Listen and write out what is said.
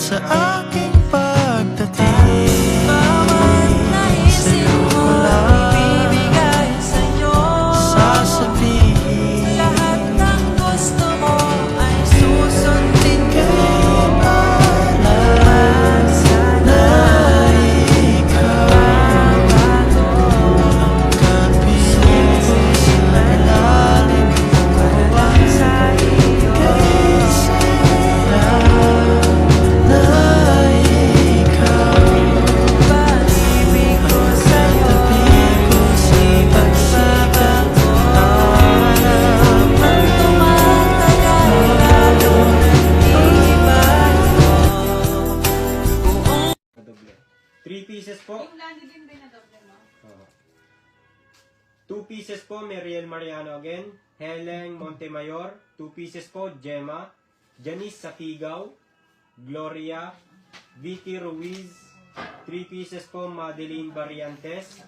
sa aking pagdating. Bawat naisip mo, ibibigay sa'yo. Sasabihin Lahat ng gusto mo ay susundin ko. At sana magbabago ang kapiling sa ilalim ko ang sa iyo. na ikaw Pag-ibig ko sa'yo, sa pagsikat pag tumatagal lalo nag-iibago. Doble. 3 pieces po. Yung landi din na doble mo. Oo. 2 pieces po, Meriel Mariano again. Helen Montemayor. 2 pieces po, Gemma. Janice Sakigaw. Gloria. Vicky Ruiz. 3 pieces po, Madeline Barriantes.